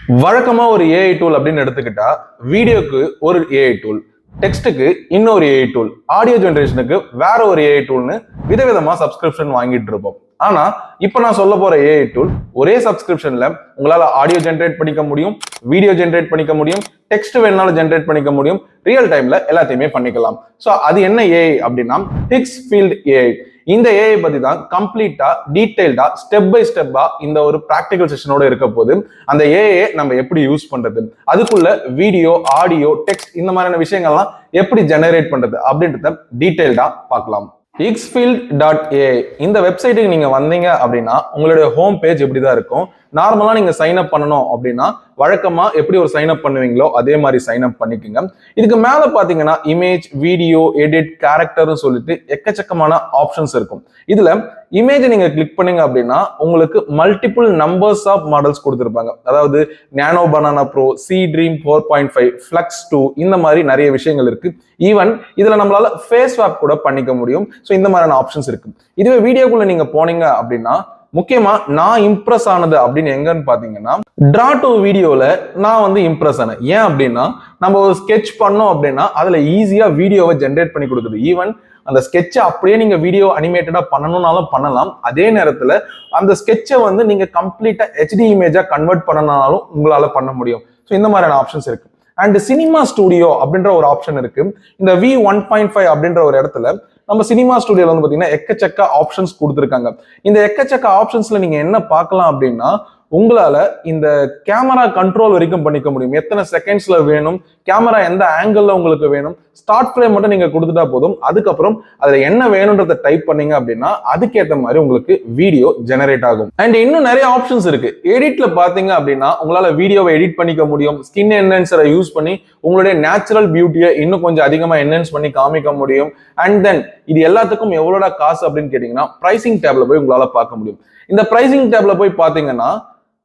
வழக்கமா ஒரு AI tool அப்படின்னு எடுத்துக்கிட்டா வீடியோக்கு ஒரு ஏஐ டூல், டெக்ஸ்ட்டுக்கு இன்னொரு ஏஐ டூல், ஆடியோ ஜெனரேஷனுக்கு வேற ஒரு ஏஐ டூல்னு விதவிதமா சப்ஸ்கிரிப்ஷன் வாங்கிட்டு இருப்போம். ஆனா இப்ப நான் சொல்ல போற ஏஐ டூல் ஒரே சப்ஸ்கிரிப்ஷன்ல உங்களால ஆடியோ ஜென்ரேட் பண்ணிக்க முடியும், வீடியோ ஜென்ரேட் பண்ணிக்க முடியும், டெக்ஸ்ட் வேணாலும் ஜென்ரேட் பண்ணிக்க முடியும், ரியல் டைம்ல எல்லாத்தையுமே பண்ணிக்கலாம். சோ அது என்ன ஏஐ அப்படின்னா ஹிக்ஸ் ஃபீல்ட் ஏஐ. இந்த ஏஐ பத்தி தான் கம்ப்ளீட்டா டீடைல்டா ஸ்டெப் பை ஸ்டெப்பா இந்த ஒரு பிராக்டிகல் செஷனோட இருக்க போது அந்த ஏஐ நம்ம எப்படி யூஸ் பண்றது, அதுக்குள்ள வீடியோ ஆடியோ டெக்ஸ்ட் இந்த மாதிரியான விஷயங்கள்லாம் எப்படி ஜெனரேட் பண்றது அப்படின்றத டீடைல்டா பார்க்கலாம். xfield.ai இந்த வெப்சைட்டுக்கு நீங்க வந்தீங்க அப்படின்னா உங்களுடைய ஹோம் பேஜ் இப்படிதான் இருக்கும். நார்மலா நீங்க சைன் அப் பண்ணணும் அப்படின்னா வழக்கமா எப்படி ஒரு சைன் அப் பண்ணுவீங்களோ அதே மாதிரி சைன் அப் பண்ணிக்கோங்க. இதுக்கு மேல பாத்தீங்கன்னா இமேஜ், வீடியோ, எடிட், கேரக்டர்னு சொல்லிட்டு எக்கச்சக்கமான ஆப்ஷன்ஸ் இருக்கும். இதுல இமேஜ் நீங்க கிளிக் பண்ணீங்க அப்படின்னா உங்களுக்கு மல்டிபிள் நம்பர்ஸ் ஆஃப் மாடல்ஸ் கொடுத்துருப்பாங்க. அதாவது nano banana pro, Seedream 4.5, flux 2 இந்த மாதிரி நிறைய விஷயங்கள் இருக்கு. ஈவன் இதுல நம்மளால ஃபேஸ் ஸ்வாப் கூட பண்ணிக்க முடியும். ஸோ இந்த மாதிரியான ஆப்ஷன்ஸ் இருக்கு. இதுவே வீடியோக்குள்ள நீங்க போனீங்க அப்படின்னா முக்கியமா நான் இம்ப்ரெஸ் ஆனது அப்படின்னு எங்கன்னு பாத்தீங்கன்னா டிரா டு வீடியோல நான் வந்து இம்ப்ரெஸ் ஆனேன். ஏன் அப்படின்னா நம்ம ஒரு ஸ்கெட்ச் பண்ணோம் அப்படின்னா அதுல ஈஸியா வீடியோவை ஜென்ரேட் பண்ணி கொடுக்குது. ஈவன் அந்த ஸ்கெட்சை அப்படியே நீங்க வீடியோ அனிமேட்டடா பண்ணணும்னாலும் பண்ணலாம். அதே நேரத்துல அந்த ஸ்கெட்சை வந்து நீங்க கம்ப்ளீட்டா ஹெச்டி இமேஜா கன்வெர்ட் பண்ணனாலும் உங்களால பண்ண முடியும். ஸோ இந்த மாதிரியான ஆப்ஷன்ஸ் இருக்கு. அண்ட் சினிமா ஸ்டுடியோ அப்படின்ற ஒரு ஆப்ஷன் இருக்கு. இந்த V1.5 அப்படின்ற ஒரு இடத்துல நம்ம சினிமா ஸ்டுடியோல வந்து பாத்தீங்கன்னா எக்கச்சக்க ஆப்ஷன்ஸ் கொடுத்துருக்காங்க. இந்த எக்கச்சக்க ஆப்ஷன்ஸ்ல நீங்க என்ன பார்க்கலாம் அப்படின்னா உங்களால இந்த கேமரா கண்ட்ரோல் வரைக்கும் பண்ணிக்க முடியும். எத்தனை செகண்ட்ஸ்ல வேணும், கேமரா எந்த ஆங்கிள் உங்களுக்கு வேணும், ஸ்டார்ட் ஃப்ரேம் மட்டும் நீங்க கொடுத்துட்டா போதும். அதுக்கப்புறம் அதுல என்ன வேணும்ன்றத டைப் பண்ணீங்க அப்படின்னா அதுக்கேற்ற மாதிரி உங்களுக்கு வீடியோ ஜெனரேட் ஆகும். அண்ட் இன்னும் நிறைய ஆப்ஷன்ஸ் இருக்கு. எடிட்ல பாத்தீங்க அப்படின்னா உங்களால வீடியோவை எடிட் பண்ணிக்க முடியும். ஸ்கின் என்ஹான்சரை யூஸ் பண்ணி உங்களுடைய நேச்சுரல் பியூட்டியை இன்னும் கொஞ்சம் அதிகமா என்ஹான்ஸ் பண்ணி காமிக்க முடியும். அண்ட் தென் இது எல்லாத்துக்கும் எவ்வளோட காசு அப்படின்னு கேட்டீங்கன்னா பிரைசிங் டேப்ல போய் உங்களால பார்க்க முடியும். இந்த பிரைசிங் டேப்ல போய் பாத்தீங்கன்னா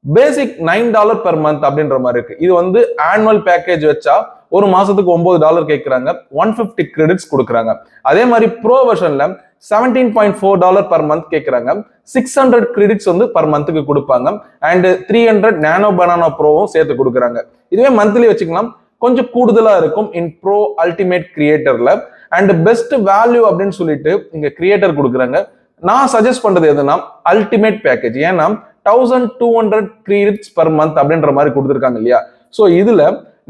பேசிக் $9 per month அப்படின்ற மாதிரி இருக்கு. இது வந்து ஆனுவல் பேக்கேஜ் வச்சா ஒரு மாசத்துக்கு $9 கேட்கறாங்க, 150 கிரெடிட்ஸ் கொடுக்குறாங்க. அதே மாதிரி ப்ரோ வெர்ஷன்ல $17.4 per month கேட்கறாங்க, 600 கிரெடிட்ஸ் வந்து பர் மந்த்துக்கு கொடுப்பாங்க. அண்ட் 300 நானோ பனானா ப்ரோவும் சேர்த்து கொடுக்குறாங்க. இதுவே மந்த்லி வச்சுக்கலாம், கொஞ்சம் கூடுதலா இருக்கும் இன் ப்ரோ அல்டிமேட் கிரியேட்டர்ல. அண்ட் பெஸ்ட் வேல்யூ அப்படின்னு சொல்லிட்டு இங்க கிரியேட்டர் கொடுக்குறாங்க. நான் சஜஸ்ட் பண்றது எதுனா அல்டிமேட் பேக்கேஜ். ஏன்னா 1200 கிரெடிட்ஸ் per month அப்படின்ற மாதிரி கொடுத்துருக்காங்க இல்லையா. ஸோ இதுல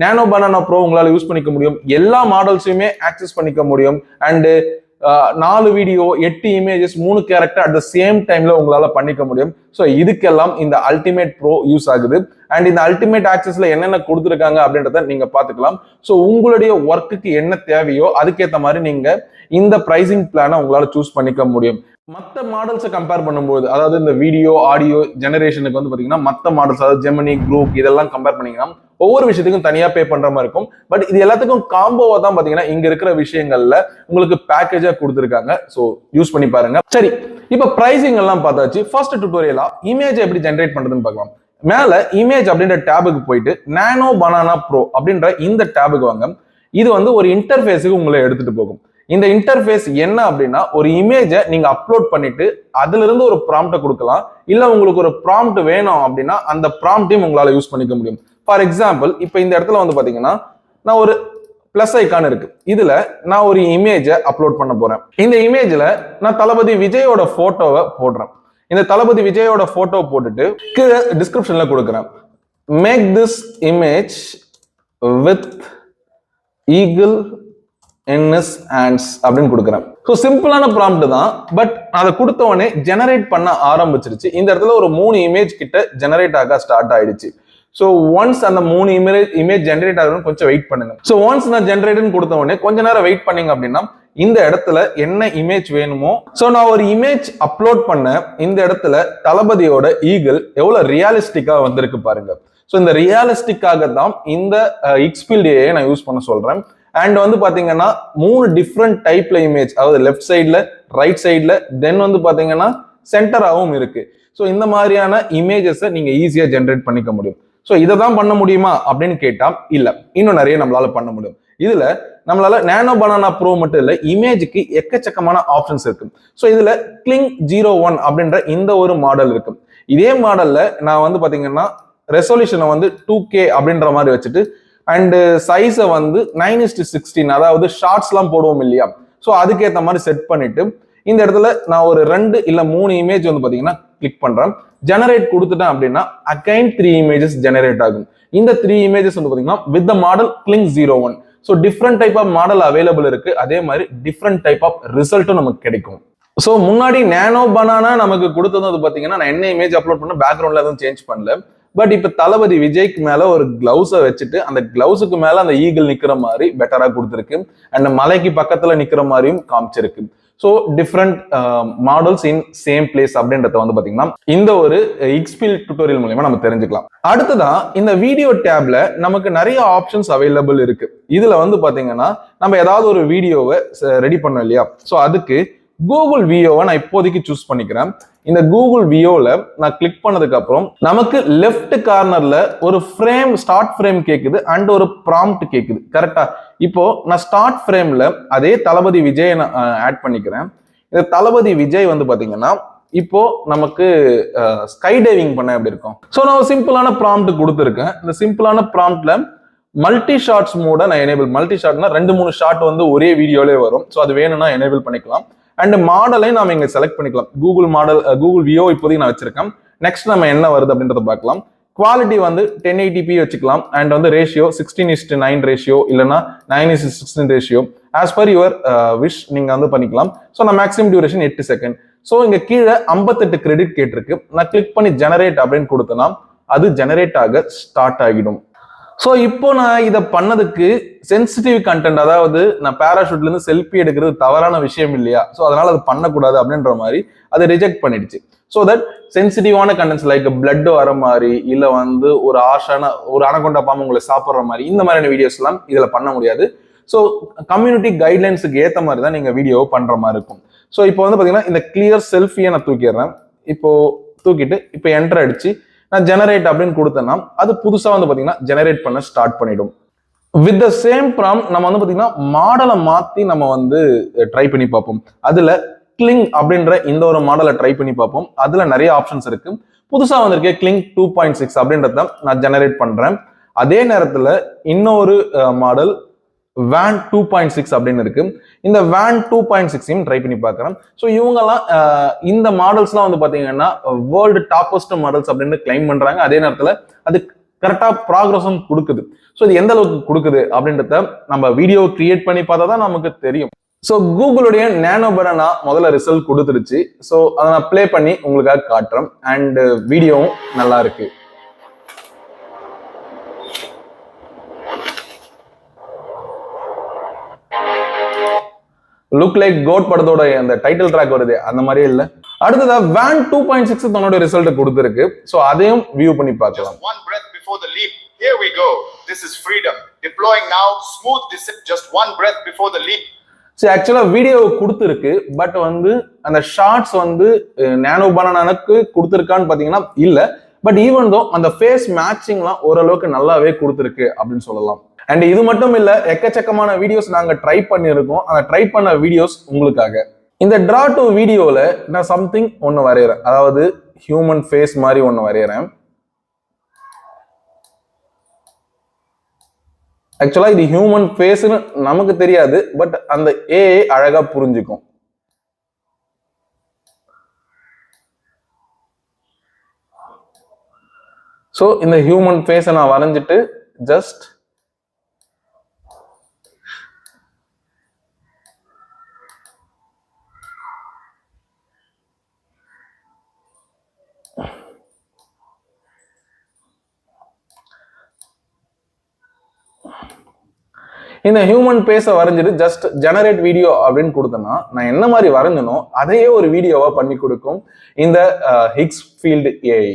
நானோ பனானா ப்ரோ உங்களால யூஸ் பண்ணிக்க முடியும், எல்லா மாடல்ஸையுமே ஆக்சஸ் பண்ணிக்க முடியும். And 4 video, 8 images, 3 character at the same டைம்ல உங்களால பண்ணிக்க முடியும். ஸோ இதுக்கெல்லாம் இந்த அல்டிமேட் ப்ரோ யூஸ் ஆகுது. அண்ட் இந்த அல்டிமேட் ஆக்சஸ்ல என்னென்ன கொடுத்துருக்காங்க அப்படின்றத நீங்க பாத்துக்கலாம். ஸோ உங்களுடைய ஒர்க்குக்கு என்ன தேவையோ அதுக்கேற்ற மாதிரி நீங்க இந்த பிரைசிங் பிளானை உங்களால சூஸ் பண்ணிக்க முடியும். மற்ற மாடல்ஸை கம்பேர் பண்ணும்போது, அதாவது இந்த வீடியோ ஆடியோ ஜெனரேஷனுக்கு வந்து பாத்தீங்கன்னா மற்ற மாடல்ஸ், அதாவது ஜெமினி, குரூப் இதெல்லாம் கம்பேர் பண்ணீங்கன்னா ஒவ்வொரு விஷயத்துக்கும் தனியா பே பண்ற மாதிரி இருக்கும். பட் இது எல்லாத்துக்கும் காம்போவா தான் பாத்தீங்கன்னா இங்க இருக்கிற விஷயங்கள்ல உங்களுக்கு பேக்கேஜா கொடுத்துருக்காங்க. ஸோ யூஸ் பண்ணி பாருங்க. சரி, இப்ப பிரைசிங் எல்லாம் பார்த்தாச்சு. ஃபர்ஸ்ட் டுட்டோரியலா இமேஜ் எப்படி ஜென்ரேட் பண்றதுன்னு பார்க்கலாம். மேல இமேஜ் அப்படின்ற டேபுக்கு போயிட்டு நானோ பனானா ப்ரோ அப்படின்ற இந்த டேபுக்கு வாங்க. இது வந்து ஒரு இன்டர்ஃபேஸுக்கு உங்களை எடுத்துட்டு போகும். இந்த இன்டர்ஃபேஸ் என்ன அப்படின்னா ஒரு இமேஜை நீங்க அப்லோட் பண்ணிட்டு அதுல இருந்து ஒரு ப்ராம்ப்டை கொடுக்கலாம். இல்ல உங்களுக்கு ஒரு ப்ராம்ப்ட் வேணும் அப்படின்னா அந்த ப்ராம்ப்டையும் உங்களால யூஸ் பண்ணிக்க முடியும். ஃபார் எக்ஸாம்பிள் இப்ப இந்த இடத்துல வந்து பாத்தீங்கன்னா நான் ஒரு பிளஸ் ஐக்கான் இருக்கு. இதுல நான் ஒரு இமேஜை அப்லோட் பண்ண போறேன். இந்த இமேஜ்ல நான் தளபதி விஜயோட போட்டோவை போடுறேன். இந்த தளபதி விஜயோட போட்டோ போட்டுட்டு கீழே டிஸ்கிரிப்ஷன்ல கொடுக்குறேன், make this image with eagle in hands அப்படின்னு கொடுக்குறேன். ஸோ சிம்பிளான ப்ராம்ப்ட் தான். பட் அதை கொடுத்த உடனே ஜெனரேட் பண்ண ஆரம்பிச்சிருச்சு. இந்த இடத்துல ஒரு 3 இமேஜ் கிட்ட ஜெனரேட் ஆக ஸ்டார்ட் ஆயிடுச்சு. ஸோ ஒன்ஸ் அந்த 3 இமேஜ் ஜென்ரேட் ஆகணும்னு கொஞ்சம் வெயிட் பண்ணுங்க. ஸோ ஒன்ஸ் நான் ஜென்ரேட்னு கொடுத்த உடனே கொஞ்ச நேரம் வெயிட் பண்ணீங்க அப்படின்னா இந்த இடத்துல என்ன இமேஜ் வேணுமோ, ஸோ நான் ஒரு இமேஜ் அப்லோட் பண்ண இந்த இடத்துல தளபதியோட ஈகிள் எவ்வளவு ரியலிஸ்டிக்கா வந்திருக்கு பாருங்க. ஸோ இந்த ரியலிஸ்டிக்காக தான் இந்த xfield AI நான் யூஸ் பண்ண சொல்றேன். அண்ட் வந்து பாத்தீங்கன்னா 3 டிஃப்ரெண்ட் டைப்ல இமேஜ், அதாவது லெஃப்ட் சைட்ல, ரைட் சைட்ல, தென் வந்து பாத்தீங்கன்னா சென்டராகவும் இருக்கு. ஸோ இந்த மாதிரியான இமேஜஸை நீங்க ஈஸியா ஜென்ரேட் பண்ணிக்க முடியும். ஸோ இதை தான் பண்ண முடியுமா அப்படின்னு கேட்டா இல்ல, இன்னும் நிறைய நம்மளால பண்ண முடியும். இதுல நம்மளால நானோ பனானா ப்ரோ மட்டும் இல்ல, இமேஜுக்கு எக்கச்சக்கமான ஆப்ஷன்ஸ் இருக்கு. ஸோ இதுல கிளிங் 01 அப்படின்ற இந்த ஒரு மாடல் இருக்கு. இதே மாடல்ல நான் வந்து பாத்தீங்கன்னா ரெசல்யூஷனை வந்து 2K அப்படின்ற மாதிரி வச்சுட்டு அண்ட் சைஸை வந்து 9:16, அதாவது ஷார்ட்ஸ்லாம் போடுவோம் இல்லையா, ஸோ அதுக்கேற்ற மாதிரி செட் பண்ணிட்டு இந்த இடத்துல நான் ஒரு 2 இல்ல 3 இமேஜ் வந்து பாத்தீங்கன்னா கிளிக் பண்றேன். ஜெனரேட் கொடுத்துட்டேன் அப்படின்னா அகைன் 3 இமேஜஸ் ஜெனரேட் ஆகும். இந்த 3 இமேஜஸ் வந்து பாத்தீங்கன்னா with the model Kling-01. So different type of model available இருக்கு, அதே மாதிரி டிஃப்ரெண்ட் டைப் ஆஃப் ரிசல்ட்டும் நமக்கு கிடைக்கும். ஸோ முன்னாடி நேனோ பனானா நமக்கு கொடுத்தது வந்து பாத்தீங்கன்னா நான் என்ன இமேஜ் அப்லோட் பண்ண பேக்ரவுண்ட்ல எதுவும் சேஞ்ச் பண்ணல. பட் இப்ப தளபதி விஜய்க்கு மேல ஒரு கிளவுஸை வச்சுட்டு அந்த கிளவுஸுக்கு மேல அந்த ஈகிள் நிக்கிற மாதிரி பெட்டரா கொடுத்துருக்கு. அண்ட் மலைக்கு பக்கத்துல நிக்கிற மாதிரியும் காமிச்சிருக்கு. So different models in same place அப்படின்றத வந்து பாத்தீங்கன்னா இந்த ஒரு எக்ஸ்பில் டியூட்டோரியல் மூலமா நம்ம தெரிஞ்சுக்கலாம். அடுத்ததான் இந்த வீடியோ டேப்ல நமக்கு நிறைய ஆப்ஷன்ஸ் அவைலபிள் இருக்கு. இதுல வந்து பாத்தீங்கன்னா நம்ம ஏதாவது ஒரு வீடியோவை ரெடி பண்ணோம் இல்லையா, ஸோ அதுக்கு கூகுள் வியோவை நான் இப்போதைக்கு சூஸ் பண்ணிக்கிறேன். இந்த கூகுள் வியோல நான் கிளிக் பண்ணதுக்கு அப்புறம் நமக்கு லெஃப்ட் கார்னர்ல ஒரு ஃப்ரேம், ஸ்டார்ட் ஃப்ரேம் கேக்குது அண்ட் ஒரு ப்ராம்ப்ட் கேக்குது. கரெக்டா? இப்போ நான் ஸ்டார்ட் ஃப்ரேம்ல அதே தளபதி விஜய் நான் ஆட் பண்ணிக்கிறேன். இந்த தளபதி விஜய் வந்து பாத்தீங்கன்னா இப்போ நமக்கு ஸ்கை டைவிங் பண்ண எப்படி இருக்கும். ஸோ நான் சிம்பிளான ப்ராம்ப்ட் கொடுத்துருக்கேன். இந்த சிம்பிளான ப்ராம்ப்ட்ல மல்டி ஷார்ட்ஸ் மோட நான் எனேபிள், மல்டி ஷார்ட்னா 2-3 ஷார்ட் வந்து ஒரே வீடியோலே வரும். ஸோ அது வேணும்னா எனேபிள் பண்ணிக்கலாம். அண்ட் மாடலை நாம இங்க செலக்ட் பண்ணிக்கலாம். கூகுள் மாடல், கூகுள் வியோ இப்போதைக்கு நான் வச்சிருக்கேன். நெக்ஸ்ட் நம்ம என்ன வருது அப்படின்றத பார்க்கலாம். குவாலிட்டி வந்து 1080p வச்சுக்கலாம். அண்ட் வந்து ரேஷியோ 16:9 ரேஷியோ இல்லைன்னா 9:16 ratio as per your wish நீங்க வந்து பண்ணிக்கலாம். ஸோ நான் மேக்ஸிமம் டியூரேஷன் 8 செகண்ட். ஸோ இங்க கீழே 58 கிரெடிட் கேட்டிருக்கு. நான் கிளிக் பண்ணி ஜெனரேட் அப்படின்னு கொடுத்தேன்னா அது ஜெனரேட் ஆக ஸ்டார்ட் ஆகிடும். ஸோ இப்போ நான் இதை பண்ணதுக்கு சென்சிட்டிவ் கண்டென்ட், அதாவது நான் பேராஷூட்ல இருந்து செல்ஃபி எடுக்கிறது தவறான விஷயம் இல்லையா, ஸோ அதனால அது பண்ணக்கூடாது அப்படின்ற மாதிரி அதை ரிஜெக்ட் பண்ணிடுச்சு. ஸோ தட் சென்சிட்டிவான கண்டென்ட்ஸ் லைக் பிளட் வர மாதிரி இல்லை வந்து ஒரு ஆஷான ஒரு அனகொண்டா பாம்பு உங்களை சாப்பிட்ற மாதிரி இந்த மாதிரியான வீடியோஸ் எல்லாம் இதுல பண்ண முடியாது. ஸோ கம்யூனிட்டி கைட்லைன்ஸுக்கு ஏற்ற மாதிரி தான் நீங்க வீடியோ பண்ற மாதிரி இருக்கும். ஸோ இப்போ வந்து பாத்தீங்கன்னா இந்த கிளியர் செல்ஃபியை நான் தூக்கிடுறேன். இப்போ தூக்கிட்டு இப்போ என்டர் அடிச்சு நான் ஜெனரேட் அப்படின்னு கொடுத்தேன்னா அது புதுசா வந்து பாத்தீங்கன்னா ஜெனரேட் பண்ண ஸ்டார்ட் பண்ணிடும். வித் த சேம் ப்ராம்ப்ட் நம்ம வந்து பாத்தீங்கன்னா மாடலை மாத்தி நம்ம வந்து ட்ரை பண்ணி பார்ப்போம். அதுல கிளிங் அப்படின்ற இந்த ஒரு மாடலை ட்ரை பண்ணி பார்ப்போம். அதுல நிறைய ஆப்ஷன்ஸ் இருக்கு. புதுசா வந்திருக்கேன் Kling 2.6 அப்படின்றத நான் ஜெனரேட் பண்றேன். அதே நேரத்துல இன்னொரு மாடல் WAN 2.6 அப்படின்னு இருக்கு. இந்த WAN 2.6 ட்ரை பண்ணி பார்க்கறேன். ஸோ இவங்கெல்லாம் இந்த மாடல்ஸ்லாம் வந்து பாத்தீங்கன்னா வேர்ல்டு டாப்பஸ்ட் மாடல்ஸ் அப்படின்னு கிளைம் பண்றாங்க. அதே நேரத்துல அது கரெக்டா ப்ராக்ரஸும் கொடுக்குது. ஸோ இது எந்த அளவுக்கு கொடுக்குது அப்படின்றத நம்ம வீடியோ கிரியேட் பண்ணி பார்த்தா தான் நமக்கு தெரியும். ஸோ கூகுளுடைய நேனோ பனானா முதல்ல ரிசல்ட் கொடுத்துருச்சு. ஸோ அதை நான் பிளே பண்ணி உங்களுக்காக காட்டுறேன். அண்ட் வீடியோவும் நல்லா இருக்கு. லுக் லைக் கோட் படத்தோட அந்த டைட்டில் ட்ராக் வருது அந்த மாதிரியே இல்ல. அடுத்ததா WAN 2.6 தன்னோட ரிசல்ட் கொடுத்திருக்கு. சோ அதையும் வியூ பண்ணி பார்க்கலாம். One breath before the leap. Here we go. This is freedom. Deploying now. Smooth descent. Just one breath before the leap. So ஆக்சுவலா வீடியோ கொடுத்திருக்கு. பட் வந்து அந்த ஷார்ட்ஸ் வந்து நேனோ பனானாக்கு கொடுத்திருக்கான்னு பாத்தீங்கன்னா இல்ல. பட் ஈவன் தோ அந்த ஃபேஸ் மேட்சிங்லாம் ஓரளவுக்கு நல்லாவே கொடுத்திருக்கு அப்படின்னு சொல்லலாம். அண்ட் இது மட்டும் இல்ல, எக்கச்சக்கமான வீடியோஸ் நாங்க ட்ரை பண்ணியிருக்கோம். அந்த ட்ரை பண்ண வீடியோஸ் உங்களுக்காக. இந்த டிரா டு வீடியோல நான் சம்திங் ஒன்னு வரையறேன், அதாவது ஹியூமன் ஃபேஸ் மாதிரி ஒன்னு வரையறேன். ஆக்சுவலா இது ஹியூமன் ஃபேஸ்னு நமக்கு தெரியாது, பட் அந்த ஏஐ அழகா புரிஞ்சுக்கும். ஸோ இந்த ஹியூமன் ஃபேஸை நான் வரைஞ்சிட்டு ஜஸ்ட் இந்த ஹியூமன் ஃபேஸை வரைஞ்சிட்டு ஜஸ்ட் ஜெனரேட் வீடியோ அப்படின்னு கொடுத்தேன்னா நான் என்ன மாதிரி வரைஞ்சனோ அதையே ஒரு வீடியோவா பண்ணி கொடுக்கும் இந்த ஹிக்ஸ்ஃபீல்டு ஏஐ.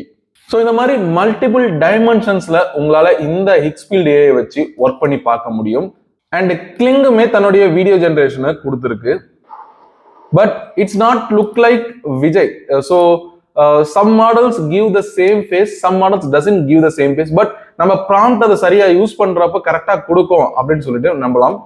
ஸோ இந்த மாதிரி மல்டிபிள் டைமென்ஷன்ஸ்ல உங்களால இந்த ஹிக்ஸ்ஃபீல்டு ஏஐ வச்சு ஒர்க் பண்ணி பார்க்க முடியும். அண்ட் கிளிங்குமே தன்னுடைய வீடியோ ஜெனரேஷனை கொடுத்துருக்கு. But it's not look like Vijay. So some models give the same face, some models doesn't give the same face. But நம்ம ப்ராம்ப்ட் அதை சரியா யூஸ் பண்றப்ப கரெக்டா கொடுக்கும் அப்படின்னு சொல்லிட்டு நம்பலாம்.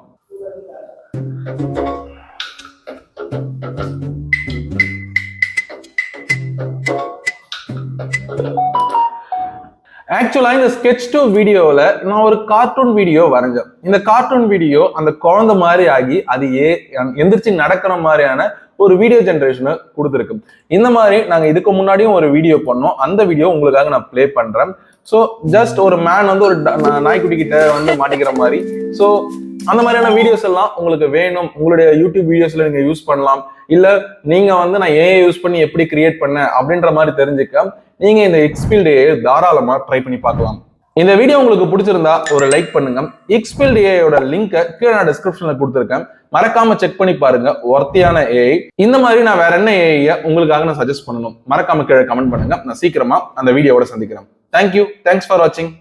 ஆக்சுவலா இந்த sketch to வீடியோவில் நான் ஒரு கார்ட்டூன் வீடியோ வரைஞ்சேன். இந்த கார்ட்டூன் வீடியோ அந்த குழந்தை மாதிரி ஆகி அது எந்திரிச்சு நடக்கிற மாதிரியான ஒரு வீடியோ ஜென்ரேஷனை கொடுத்துருக்கு. இந்த மாதிரி நாங்க இதுக்கு முன்னாடியும் ஒரு வீடியோ பண்ணோம். அந்த வீடியோ உங்களுக்காக நான் ப்ளே பண்றேன். ஸோ ஜஸ்ட் ஒரு மேன் வந்து ஒரு நாய்க்குட்டி கிட்ட வந்து மாட்டிக்கிற மாதிரி. ஸோ அந்த மாதிரியான வீடியோஸ் எல்லாம் உங்களுக்கு வேணும், உங்களுடைய யூடியூப் வீடியோஸ்ல நீங்க யூஸ் பண்ணலாம். இல்ல நீங்க வந்து நான் ஏஐ யூஸ் பண்ணி எப்படி கிரியேட் பண்ணேன் அப்படின்ற மாதிரி தெரிஞ்சுக்க நீங்க இந்த எக்ஸ்பில்ட் ஏஐ தாராளமா ட்ரை பண்ணி பார்க்கலாம். இந்த வீடியோ உங்களுக்கு பிடிச்சிருந்தா ஒரு லைக் பண்ணுங்க. எக்ஸ்பில்ட் ஏஐயோட லிங்கை கீழே நான் டிஸ்கிரிப்ஷன்ல கொடுத்துருக்கேன், மறக்காம செக் பண்ணி பாருங்க. ஒர்த்தியான ஏஐ. இந்த மாதிரி நான் வேற என்ன ஏஐ உங்களுக்காக நான் சஜஸ்ட் பண்ணணும், மறக்காம கீழே கமெண்ட் பண்ணுங்க. நான் சீக்கிரமா அந்த வீடியோவோட சந்திக்கிறேன். தேங்க்யூ, தேங்க்ஸ் ஃபார் வாட்சிங்.